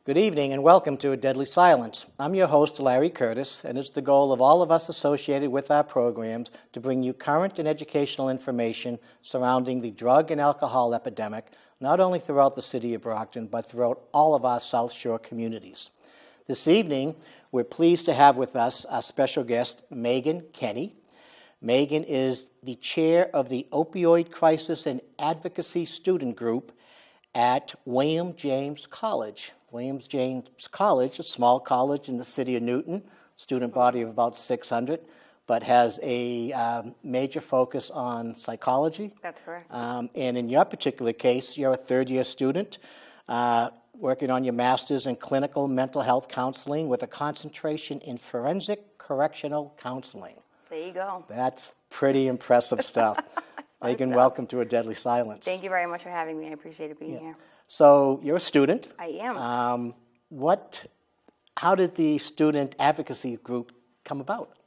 Good evening and welcome to A Deadly Silence. I'm your host, Larry Curtis, and it's the goal of all of us associated with our programs to bring you current and educational information surrounding the drug and alcohol epidemic, not only throughout the city of Brockton, but throughout all of our South Shore communities. This evening, we're pleased to have with us our special guest, Maegan Kenney. Maegan is the chair of the Opioid Crisis and Advocacy Student Group at William James College. William James College, a small college in the city of Newton, student body of about 600, but has a major focus on psychology. That's correct. And in your particular case, you're a third-year student working on your master's in clinical mental health counseling with a concentration in forensic correctional counseling. There you go. That's pretty impressive stuff. Maegan, welcome to A Deadly Silence. Thank you very much for having me. I appreciate it being here. So you're a student. I am. How did the student advocacy group come about?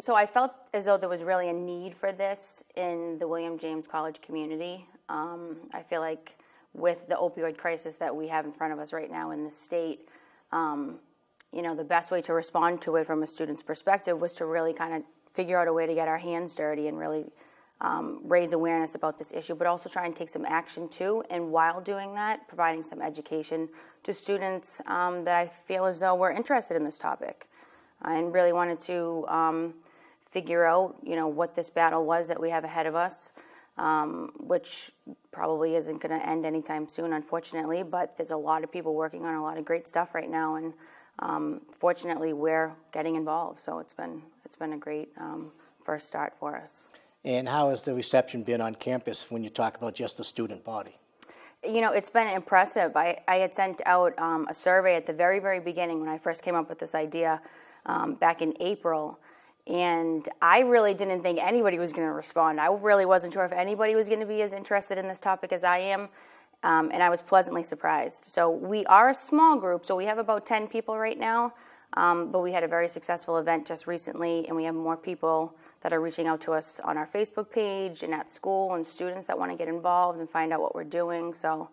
So I felt as though there was really a need for this in the William James College community. I feel like with the opioid crisis that we have in front of us right now in the state, the best way to respond to it from a student's perspective was to really kind of figure out a way to get our hands dirty and really raise awareness about this issue, but also try and take some action too. And while doing that, providing some education to students that I feel as though were interested in this topic and really wanted to figure out, what this battle was that we have ahead of us, which probably isn't going to end anytime soon, unfortunately. But there's a lot of people working on a lot of great stuff right now, and fortunately, we're getting involved. So it's been a great first start for us. And how has the reception been on campus when you talk about just the student body? It's been impressive. I had sent out a survey at the very, very beginning when I first came up with this idea back in April, and I really didn't think anybody was going to respond. I really wasn't sure if anybody was going to be as interested in this topic as I am, and I was pleasantly surprised. So we are a small group, so we have about 10 people right now, but we had a very successful event just recently, and we have more people that are reaching out to us on our Facebook page and at school, and students that want to get involved and find out what we're doing. So,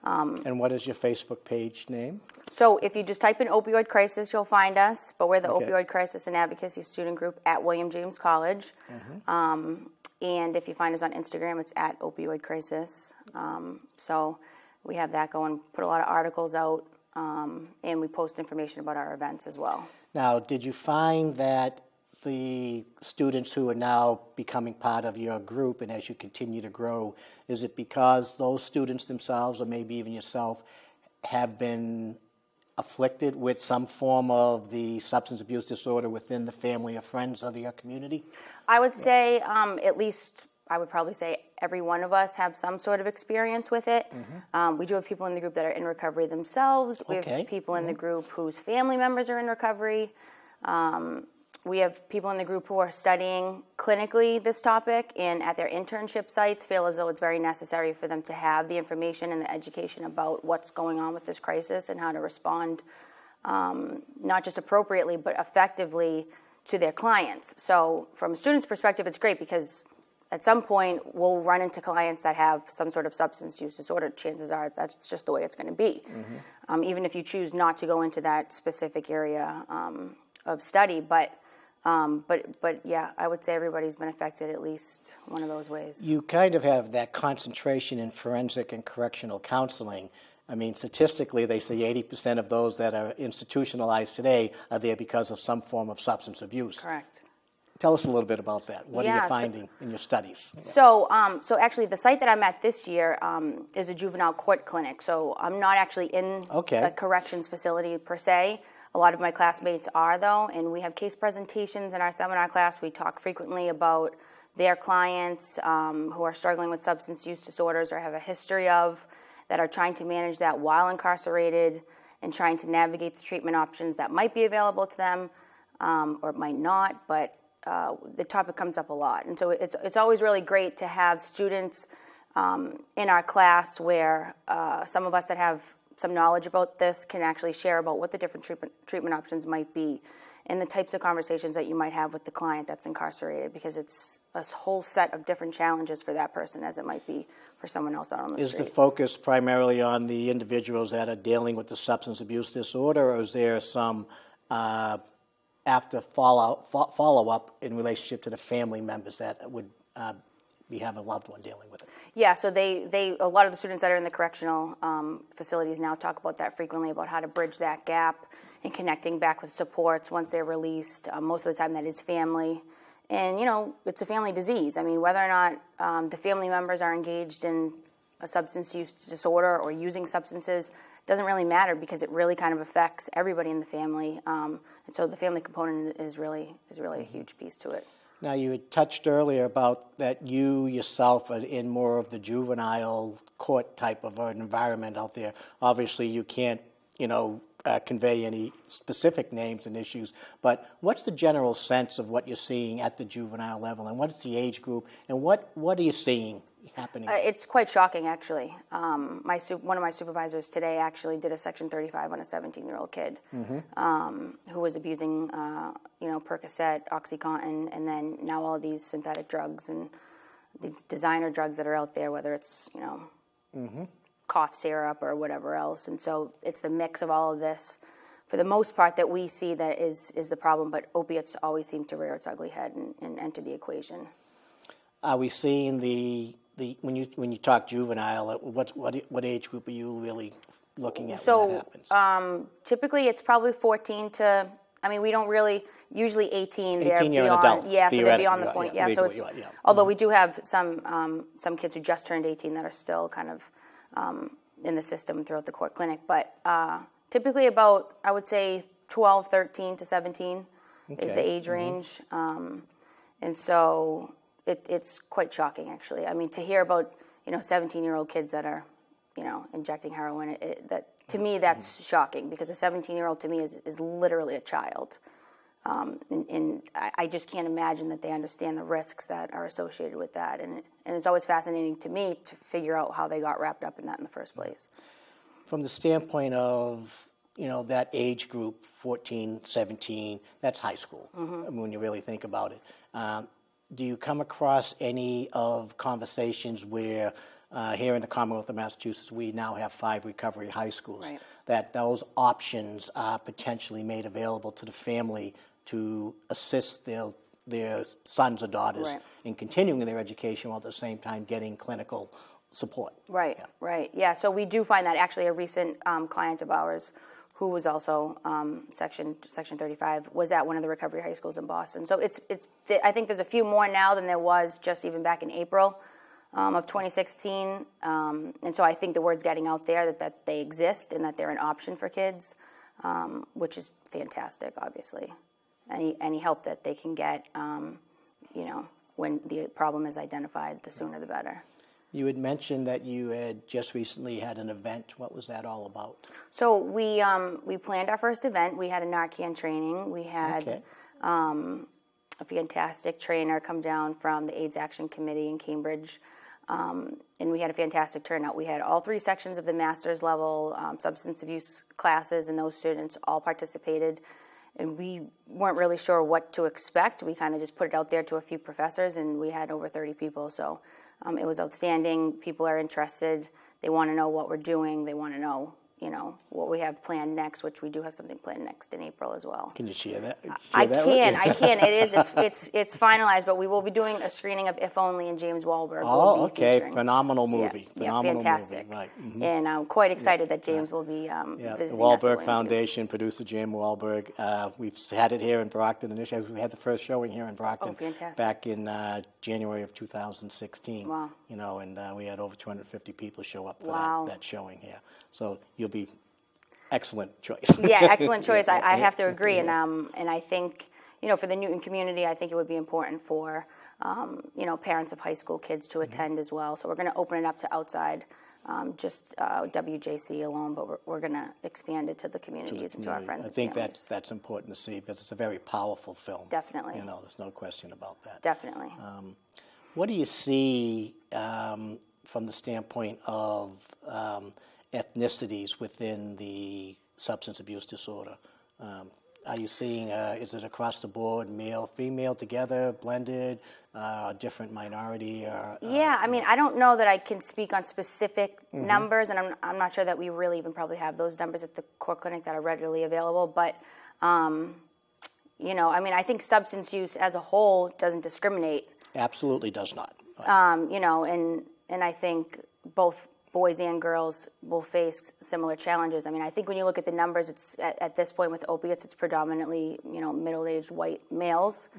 and what is your Facebook page name? So if you just type in Opioid Crisis, you'll find us. But we're the Opioid Crisis and Advocacy Student Group at William James College. Mm-hmm. And if you find us on Instagram, it's at Opioid Crisis. So we have that going. Put a lot of articles out, and we post information about our events as well. Now, did you find that the students who are now becoming part of your group, and as you continue to grow, is it because those students themselves, or maybe even yourself, have been afflicted with some form of the substance abuse disorder within the family or friends of your community? I would say, at least, I would probably say every one of us have some sort of experience with it. Mm-hmm. We do have people in the group that are in recovery themselves. We have people in the group whose family members are in recovery. We have people in the group who are studying clinically this topic and at their internship sites feel as though it's very necessary for them to have the information and the education about what's going on with this crisis and how to respond, not just appropriately, but effectively to their clients. So from a student's perspective, it's great because at some point we'll run into clients that have some sort of substance use disorder. Chances are that's just the way it's going to be. Mm-hmm. Even if you choose not to go into that specific area of study, But yeah, I would say everybody's been affected at least one of those ways. You kind of have that concentration in forensic and correctional counseling. I mean, statistically, they say 80% of those that are institutionalized today are there because of some form of substance abuse. Correct. Tell us a little bit about that. What are you finding in your studies? So actually, the site that I'm at this year is a juvenile court clinic. So I'm not actually in a corrections facility per se. A lot of my classmates are, though, and we have case presentations in our seminar class. We talk frequently about their clients who are struggling with substance use disorders or have a history of, that are trying to manage that while incarcerated and trying to navigate the treatment options that might be available to them or might not, but the topic comes up a lot. And so it's always really great to have students in our class where some of us that have some knowledge about this can actually share about what the different treatment options might be. and the types of conversations that you might have with the client that's incarcerated, because it's a whole set of different challenges for that person as it might be for someone else out on the Is street. the focus primarily on the individuals that are dealing with the substance abuse disorder, or is there some after follow-up in relationship to the family members that would have a loved one dealing with it? Yeah, so they a lot of the students that are in the correctional facilities now talk about that frequently, about how to bridge that gap and connecting back with supports once they're released. Most of the time that is family. And, it's a family disease. I mean, whether or not the family members are engaged in a substance use disorder or using substances doesn't really matter, because it really kind of affects everybody in the family. And so the family component is really a huge piece to it. Now, you had touched earlier about that you yourself are in more of the juvenile court type of an environment out there. Obviously, you can't, convey any specific names and issues, but what's the general sense of what you're seeing at the juvenile level, and what's the age group, and what are you seeing happening? It's quite shocking, actually. One of my supervisors today actually did a Section 35 on a 17-year-old kid who was abusing, Percocet, OxyContin, and then now all of these synthetic drugs and these designer drugs that are out there, whether it's, cough syrup or whatever else. And so it's the mix of all of this, for the most part, that we see that is the problem, but opiates always seem to rear its ugly head and enter the equation. Are we seeing when you talk juvenile, what age group are you really looking at when that happens? Typically it's probably 14 to, we don't really, usually 18. 18, they're you're beyond, an adult. yeah, so they're beyond the point. Yeah, so it's, although we do have some kids who just turned 18 that are still kind of in the system throughout the court clinic, but typically about, I would say, 12, 13 to 17 is the age range. And so it's quite shocking, actually. I mean, to hear about 17-year-old kids that are injecting heroin, that to me that's shocking, because a 17-year-old to me is literally a child, and I just can't imagine that they understand the risks that are associated with that, and it's always fascinating to me to figure out how they got wrapped up in that in the first place. From the standpoint of that age group, 14, 17, that's high school, when you really think about it. Do you come across any of conversations where here in the Commonwealth of Massachusetts we now have 5 recovery high schools, right, that those options are potentially made available to the family to assist their sons or daughters right, in continuing their education while at the same time getting clinical support? Right, yeah. Right. Yeah, so we do find that. Actually, a recent client of ours who was also Section 35, was at one of the recovery high schools in Boston. So I think there's a few more now than there was just even back in April of 2016. And so I think the word's getting out there that they exist and that they're an option for kids, which is fantastic, obviously. Any help that they can get, when the problem is identified, the sooner the better. You had mentioned that you had just recently had an event. What was that all about? So we planned our first event. We had a Narcan training. We had a fantastic trainer come down from the AIDS Action Committee in Cambridge, and we had a fantastic turnout. We had all 3 sections of the master's level substance abuse classes, and those students all participated. And we weren't really sure what to expect. We kind of just put it out there to a few professors, and we had over 30 people. So it was outstanding. People are interested. They want to know what we're doing. They want to know, what we have planned next, which we do have something planned next in April as well. Can you share that? I can. It's finalized, but we will be doing a screening of If Only in James Wahlberg. Oh, okay. Phenomenal movie. Phenomenal fantastic. movie. Right. Mm-hmm. And I'm quite excited that James will be visiting the us at Wahlberg Foundation, producer James Wahlberg. We've had it here in Brockton initially. We had the first showing here in Brockton back in January of 2016. Wow. And we had over 250 people show up for that showing here. So you'll be excellent choice. Yeah, excellent choice. I have to agree, and I think for the Newton community, I think it would be important for parents of high school kids to attend as well. So we're going to open it up to outside, just WJC alone, but we're going to expand it to the communities and to our friends. I think that's important to see, because it's a very powerful film. Definitely. There's no question about that. Definitely. What do you see from the standpoint of ethnicities within the substance abuse disorder Are you seeing, is it across the board, male, female together, blended, different minority? Yeah, I mean, I don't know that I can speak on specific numbers, and I'm not sure that we really even probably have those numbers at the core clinic that are readily available. But, you know, I mean, I think substance use as a whole doesn't discriminate. Absolutely does not. You know, and I think both boys and girls will face similar challenges. I mean, I think when you look at the numbers, it's at this point with opiates, it's predominantly, you know, middle-aged white males.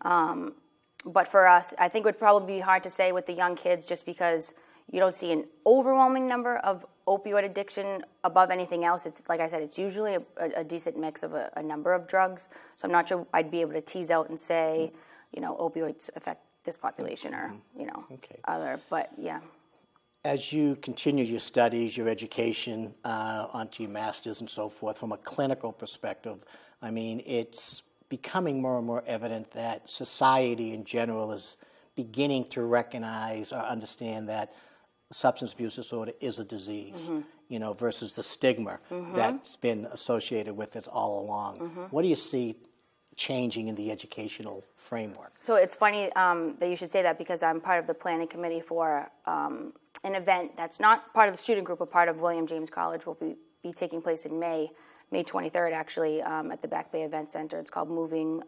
But for us, I think it would probably be hard to say with the young kids just because you don't see an overwhelming number of opioid addiction above anything else. It's like I said, it's usually a decent mix of a number of drugs. So I'm not sure I'd be able to tease out and say, you know, opioids affect this population or, you know, other, but yeah. As you continue your studies, your education, onto your masters and so forth, from a clinical perspective, I mean, it's becoming more and more evident that society in general is beginning to recognize or understand that substance abuse disorder is a disease, you know, versus the stigma that's been associated with it all along. What do you see changing in the educational framework? So it's funny that you should say that because I'm part of the planning committee for an event that's not part of the student group, but part of William James College, will be taking place in May 23rd, actually, at the Back Bay Event Center. It's called Moving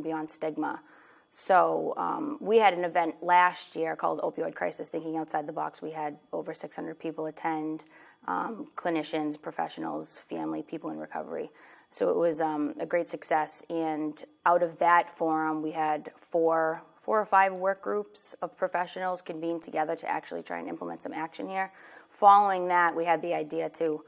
Beyond Stigma. So we had an event last year called Opioid Crisis, Thinking Outside the Box. We had over 600 people attend, clinicians, professionals, family, people in recovery. So it was a great success. And out of that forum, we had four or five work groups of professionals convened together to actually try and implement some action here. Following that, we had the idea to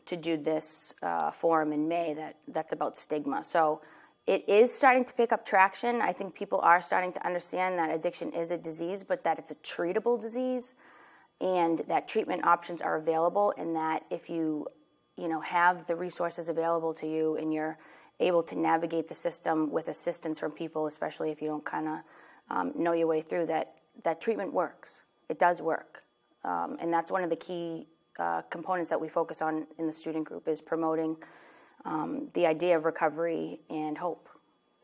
do this forum in May that's about stigma. So it is starting to pick up traction. I think people are starting to understand that addiction is a disease, but that it's a treatable disease, and that treatment options are available, and that if you have the resources available to you and you're able to navigate the system with assistance from people, especially if you don't kind of know your way through, that treatment works. It does work. And that's one of the key components that we focus on in the student group, is promoting the idea of recovery and hope.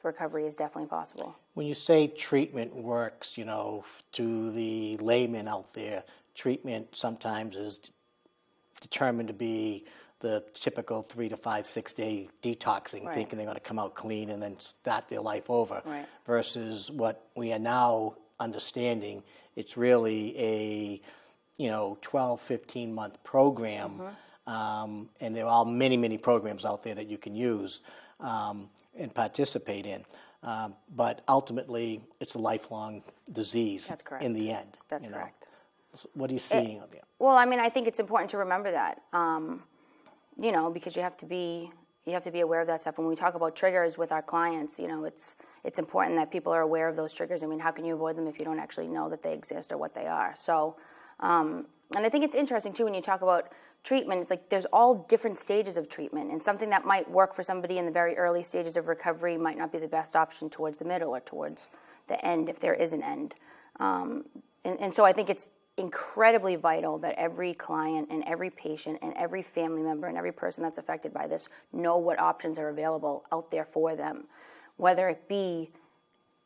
Recovery is definitely possible. When you say treatment works, you know, to the layman out there, treatment sometimes is determined to be the typical 3 to 5, 6 day detoxing, thinking they're going to come out clean and then start their life over, versus what we are now understanding. It's really a 12, 15-month program, and there are many programs out there that you can use and participate in. But ultimately, it's a lifelong disease in the end. That's correct. What are you seeing out there? Well, I mean, I think it's important to remember that, because you have to be aware of that stuff. When we talk about triggers with our clients, it's important that people are aware of those triggers. I mean, how can you avoid them if you don't actually know that they exist or what they are? So, and I think it's interesting, too, when you talk about treatment, it's like there's all different stages of treatment, and something that might work for somebody in the very early stages of recovery might not be the best option towards the middle or towards the end, if there is an end. And so I think it's incredibly vital that every client and every patient and every family member and every person that's affected by this know what options are available out there for them, whether it be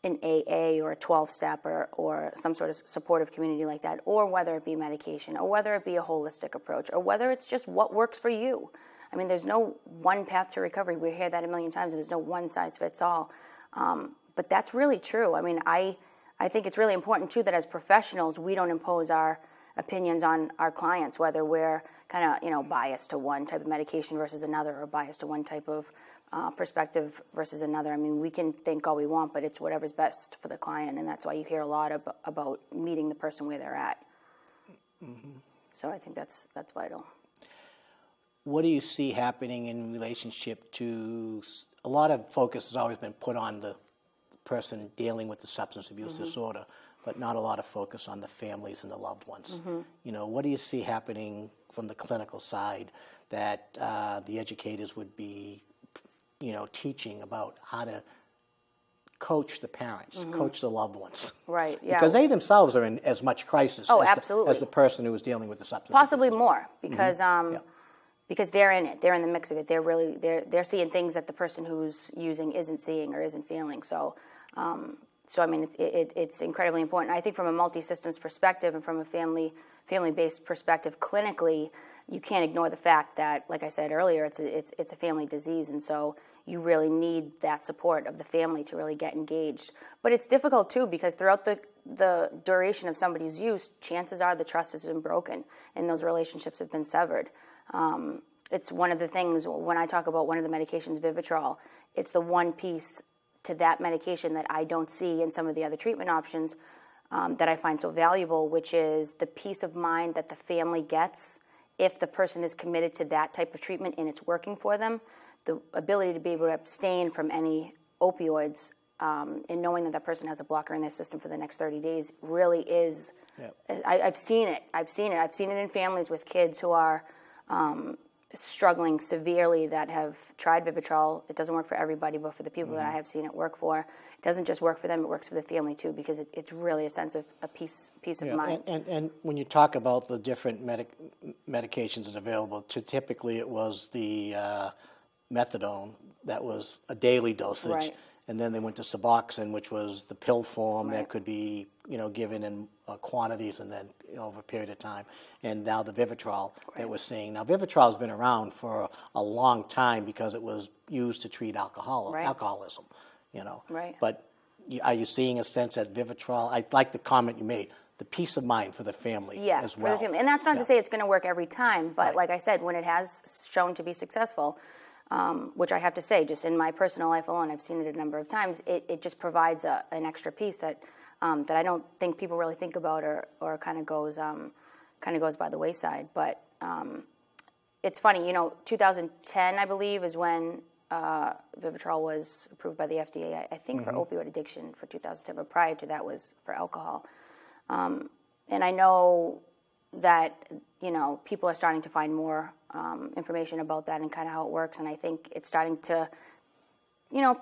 an AA or a 12-step or some sort of supportive community like that, or whether it be medication, or whether it be a holistic approach, or whether it's just what works for you. I mean, there's no one path to recovery. We hear that a million times, and there's no one size fits all. But that's really true. I mean, I think it's really important, too, that as professionals, we don't impose our opinions on our clients, whether we're kind of, biased to one type of medication versus another, or biased to one type of perspective versus another. I mean, we can think all we want, but it's whatever's best for the client, and that's why you hear a lot about meeting the person where they're at. So I think that's vital. What do you see happening in relationship to, a lot of focus has always been put on the person dealing with the substance abuse disorder, but not a lot of focus on the families and the loved ones. What do you see happening from the clinical side that the educators would be, teaching about how to coach the parents, coach the loved ones? Right, yeah. Because they themselves are in as much crisis absolutely. as the person who is dealing with the substance Possibly abuse. more, because, because they're in it, they're in the mix of it. They're seeing things that the person who's using isn't seeing or isn't feeling. So, I mean, it's incredibly important. I think from a multi-systems perspective and from a family-based perspective, clinically, you can't ignore the fact that, like I said earlier, it's a family disease, and so you really need that support of the family to really get engaged. But it's difficult too, because throughout the duration of somebody's use, chances are the trust has been broken and those relationships have been severed. It's one of the things when I talk about one of the medications, Vivitrol, it's the one piece to that medication that I don't see in some of the other treatment options that I find so valuable, which is the peace of mind that the family gets if the person is committed to that type of treatment and it's working for them. The ability to be able to abstain from any opioids and knowing that person has a blocker in their system for the next 30 days really is, I've seen it. I've seen it in families with kids who are struggling severely that have tried Vivitrol. It doesn't work for everybody, but for the people that I have seen it work for, it doesn't just work for them, it works for the family too, because it's really a sense of a peace of mind. And when you talk about the different medications that are available, typically it was the methadone that was a daily dosage. Right. And then they went to Suboxone, which was the pill form that could be, given in quantities and then over a period of time. And now the Vivitrol that we're seeing. Now, Vivitrol has been around for a long time because it was used to treat alcoholism, Right. But are you seeing a sense that Vivitrol, I like the comment you made, the peace of mind for the family as well. For the family. And that's not to say it's going to work every time, but like I said, when it has shown to be successful, which I have to say, just in my personal life alone, I've seen it a number of times, it just provides an extra piece that I don't think people really think about or kind of goes by the wayside. But it's funny, 2010, I believe, is when Vivitrol was approved by the FDA, I think for opioid addiction for 2010, but prior to that was for alcohol. And I know that, people are starting to find more information about that and kind of how it works, and I think it's starting to,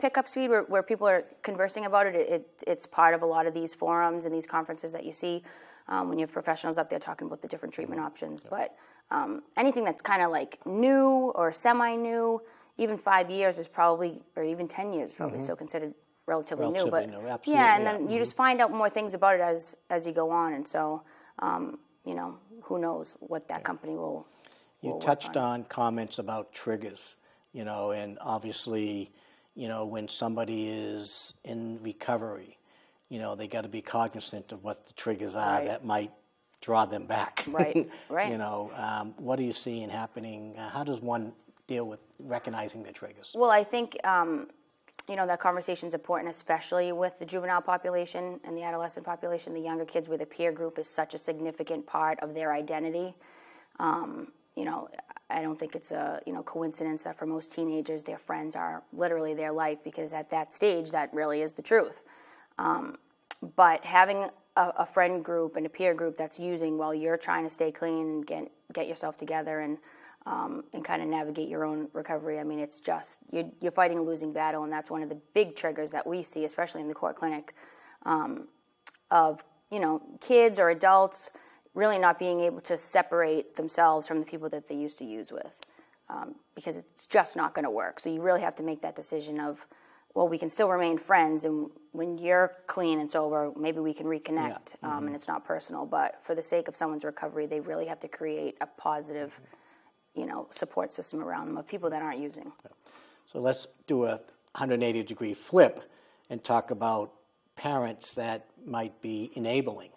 pick up speed where people are conversing about it. It's part of a lot of these forums and these conferences that you see when you have professionals up there talking about the different treatment options. But anything that's kind of like new or semi-new, even 5 years is probably, or even 10 years is probably still considered relatively new. But absolutely, yeah, and then you just find out more things about it as you go on, and so who knows what that company will. You touched on comments about triggers, and obviously, when somebody is in recovery, they got to be cognizant of what the triggers are that might draw them back. Right. What are you seeing happening? How does one deal with recognizing the triggers? Well, I think, that conversation is important, especially with the juvenile population and the adolescent population, the younger kids, where the peer group is such a significant part of their identity. I don't think it's a coincidence that for most teenagers, their friends are literally their life, because at that stage, that really is the truth. But having a friend group and a peer group that's using while you're trying to stay clean and get yourself together and kind of navigate your own recovery, I mean, it's just you're fighting a losing battle, and that's one of the big triggers that we see, especially in the court clinic, of kids or adults really not being able to separate themselves from the people that they used to use with, because it's just not going to work. So you really have to make that decision of, well, we can still remain friends, and when you're clean and sober, maybe we can reconnect, and it's not personal. But for the sake of someone's recovery, they really have to create a positive, support system around them of people that aren't using. So let's do a 180-degree flip and talk about parents that might be enabling.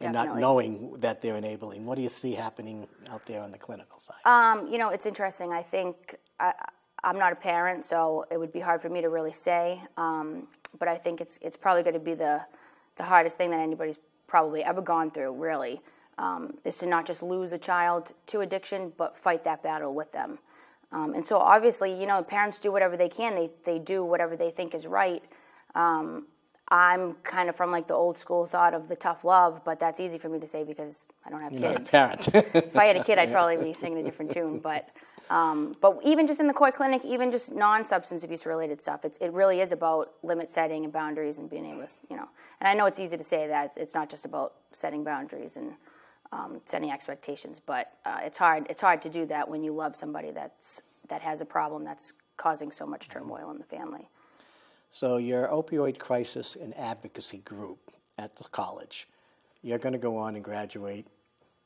And not knowing that they're enabling. What do you see happening out there on the clinical side? It's interesting. I think I'm not a parent, so it would be hard for me to really say. But I think it's probably going to be the hardest thing that anybody's probably ever gone through, really, is to not just lose a child to addiction, but fight that battle with them. And so obviously, parents do whatever they can. They do whatever they think is right. I'm kind of from like the old school thought of the tough love, but that's easy for me to say because I don't have kids. You're not a parent. If I had a kid, I'd probably be singing a different tune. But even just in the court clinic, even just non-substance abuse related stuff, it really is about limit setting and boundaries and being able to, And I know it's easy to say that it's not just about setting boundaries and setting expectations. But it's hard to do that when you love somebody that has a problem that's causing so much turmoil in the family. So your Opioid Crisis and Advocacy Group at the college, you're going to go on and graduate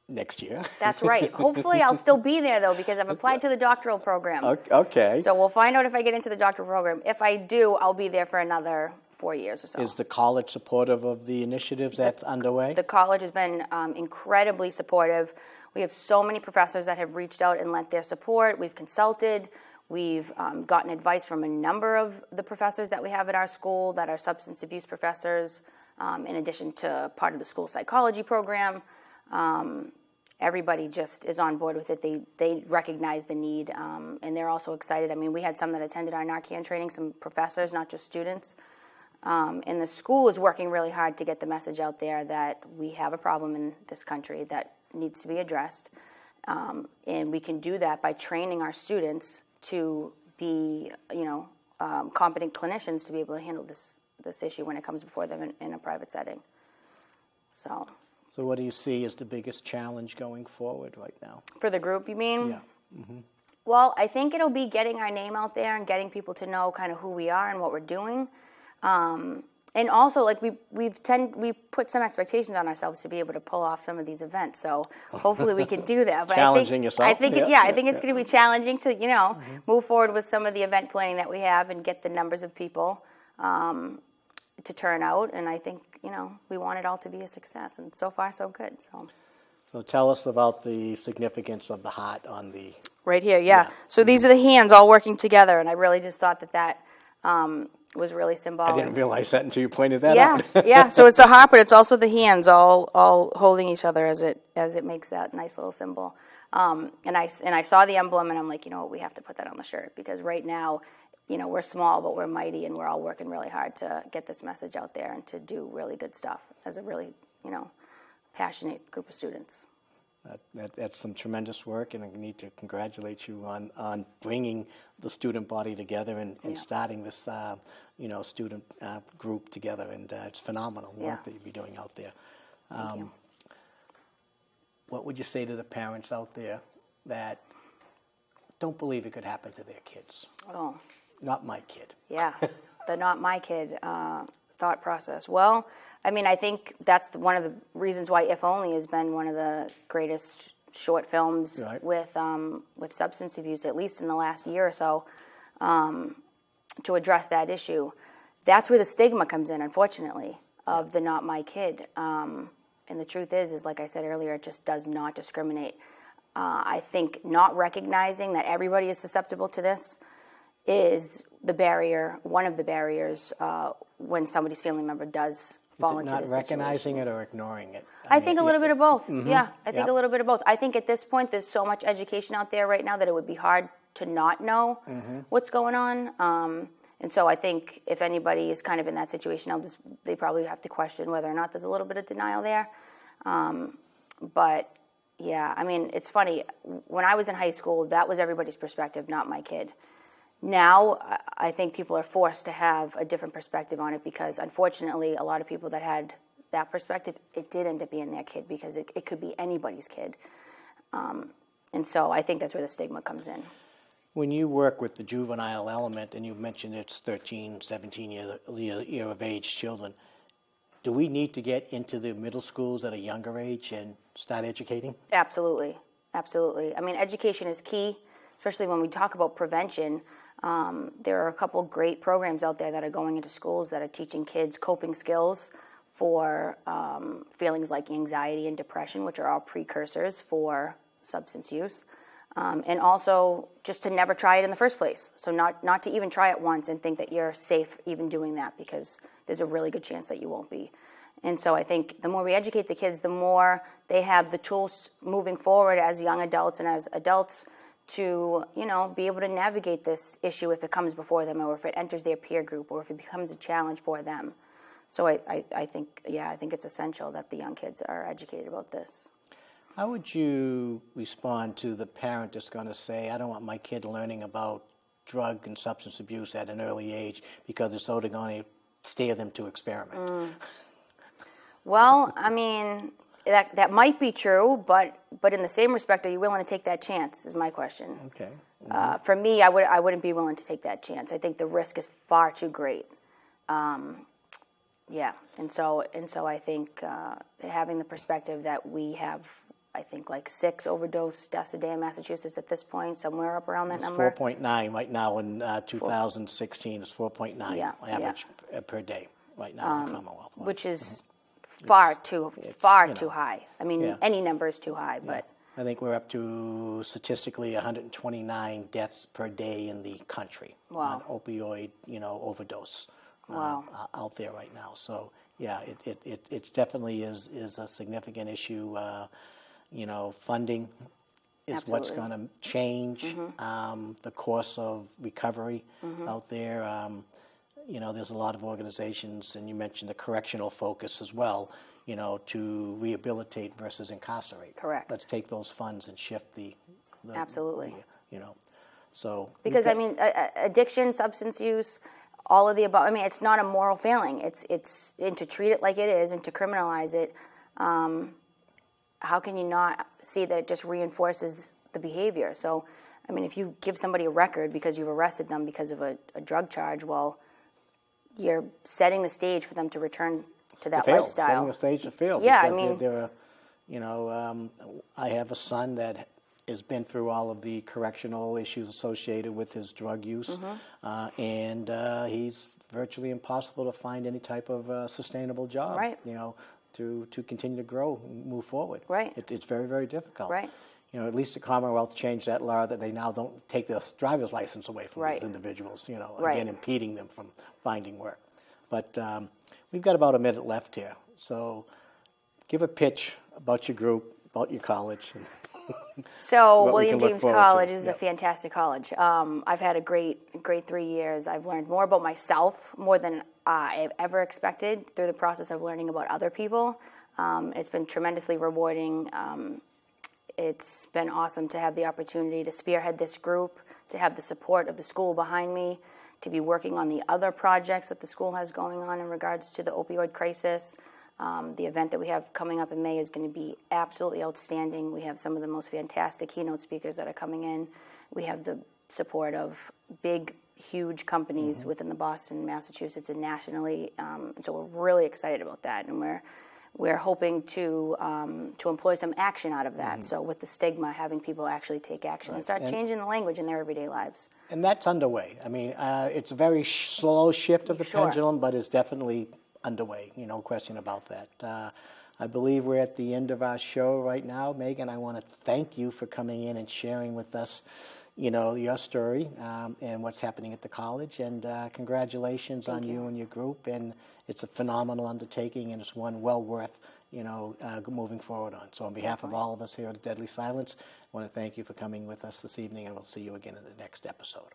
next year. That's right. Hopefully I'll still be there, though, because I've applied to the doctoral program. Okay. So we'll find out if I get into the doctoral program. If I do, I'll be there for another 4 years or so. Is the college supportive of the initiatives that's underway? The college has been incredibly supportive. We have so many professors that have reached out and lent their support. We've consulted. We've gotten advice from a number of the professors that we have at our school that are substance abuse professors, in addition to part of the school psychology program. Everybody just is on board with it. They recognize the need, and they're also excited. I mean, we had some that attended our Narcan training, some professors, not just students. And the school is working really hard to get the message out there that we have a problem in this country that needs to be addressed. And we can do that by training our students to be, competent clinicians to be able to handle this issue when it comes before them in a private setting. So what do you see as the biggest challenge going forward right now? For the group, you mean? Yeah. Mm-hmm. Well, I think it'll be getting our name out there and getting people to know kind of who we are and what we're doing. And also, like we put some expectations on ourselves to be able to pull off some of these events. So hopefully we can do that. But Challenging yourself. I think it's going to be challenging to move forward with some of the event planning that we have and get the numbers of people to turn out. And I think we want it all to be a success. And so far, so good. So tell us about the significance of the heart on the... Right here, yeah. So these are the hands all working together, and I really just thought that was really symbolic. I didn't realize that until you pointed that out. Yeah. So it's a heart, but it's also the hands all holding each other as it makes that nice little symbol. And I saw the emblem, and I'm like, we have to put that on the shirt because right now, we're small, but we're mighty, and we're all working really hard to get this message out there and to do really good stuff as a really, passionate group of students. That's some tremendous work, and I need to congratulate you on bringing the student body together and starting this, student group together, and it's phenomenal work that you'll be doing out there. What would you say to the parents out there that don't believe it could happen to their kids? Oh. Not my kid. Yeah, the not my kid thought process. Well, I mean, I think that's one of the reasons why If Only has been one of the greatest short films with substance abuse, at least in the last year or so, to address that issue. That's where the stigma comes in, unfortunately, of the not my kid. And the truth is like I said earlier, it just does not discriminate. I think not recognizing that everybody is susceptible to this is the barrier, one of the barriers when somebody's family member does fall into this situation. Is it not recognizing it or ignoring it? I think a little bit of both. Mm-hmm. Yeah, I think a little bit of both. I think at this point there's so much education out there right now that it would be hard to not know what's going on. And so I think if anybody is kind of in that situation, they probably have to question whether or not there's a little bit of denial there. But yeah, I mean, it's funny. When I was in high school, that was everybody's perspective, not my kid. Now, I think people are forced to have a different perspective on it because, unfortunately, a lot of people that had that perspective, it did end up being their kid because it could be anybody's kid. And so I think that's where the stigma comes in. When you work with the juvenile element, and you mentioned it's 13, 17 year of age children, do we need to get into the middle schools at a younger age and start educating? Absolutely. Absolutely. I mean, education is key, especially when we talk about prevention. There are a couple great programs out there that are going into schools that are teaching kids coping skills for feelings like anxiety and depression, which are all precursors for substance use. And also just to never try it in the first place. So not to even try it once and think that you're safe even doing that because there's a really good chance that you won't be. And so I think the more we educate the kids, the more they have the tools moving forward as young adults and as adults to, be able to navigate this issue if it comes before them or if it enters their peer group or if it becomes a challenge for them. So I think it's essential that the young kids are educated about this. How would you respond to the parent that's going to say, I don't want my kid learning about drug and substance abuse at an early age because it's only going to steer them to experiment? Well, I mean, that might be true, but in the same respect, are you willing to take that chance? Is my question. Okay. For me, I wouldn't be willing to take that chance. I think the risk is far too great. Yeah, and so I think having the perspective that we have, I think, like 6 overdose deaths a day in Massachusetts at this point, somewhere up around that number. 4.9 right now in 2016. It's 4.9 Yeah, average per day right now in the Commonwealth. Which is far too high. I mean, Yeah. any number is too high, but I think we're up to statistically 129 deaths per day in the country on opioid, overdose out there right now. So yeah, it definitely is a significant issue. Funding is what's going to change the course of recovery out there. There's a lot of organizations, and you mentioned the correctional focus as well, to rehabilitate versus incarcerate. Correct. Let's take those funds and shift the Absolutely. So because I mean, addiction, substance use, all of the above. I mean, it's not a moral failing. It's and to treat it like it is and to criminalize it. How can you not see that it just reinforces the behavior? So, I mean, if you give somebody a record because you've arrested them because of a drug charge, well, you're setting the stage for them to return to that lifestyle. Setting the stage to fail. Yeah, because I mean, I have a son that has been through all of the correctional issues associated with his drug use, and he's virtually impossible to find any type of sustainable job. Right. To continue to grow, and move forward. Right. It's very, very difficult. Right. At least the Commonwealth changed that law that they now don't take their driver's license away from Right. these individuals, Right. again, impeding them from finding work. But we've got about a minute left here. So give a pitch about your group, about your college. So what we William can look James forward to. College is a Yep. fantastic college. I've had a great 3 years. I've learned more about myself, more than I've ever expected through the process of learning about other people. It's been tremendously rewarding. It's been awesome to have the opportunity to spearhead this group, to have the support of the school behind me, to be working on the other projects that the school has going on in regards to the opioid crisis. The event that we have coming up in May is going to be absolutely outstanding. We have some of the most fantastic keynote speakers that are coming in. We have the support of big, huge companies within the Boston, Massachusetts, and nationally. So we're really excited about that, and we're hoping to employ some action out of that. So with the stigma, having people actually take action and start changing the language in their everyday lives. And that's underway. I mean, it's a very slow shift of the pendulum, but it's definitely underway, no question about that. I believe we're at the end of our show right now. Maegan, I want to thank you for coming in and sharing with us, your story and what's happening at the college. And congratulations on you and your group. And it's a phenomenal undertaking, and it's one well worth, moving forward on. So on behalf of all of us here at Deadly Silence, I want to thank you for coming with us this evening, and we'll see you again in the next episode.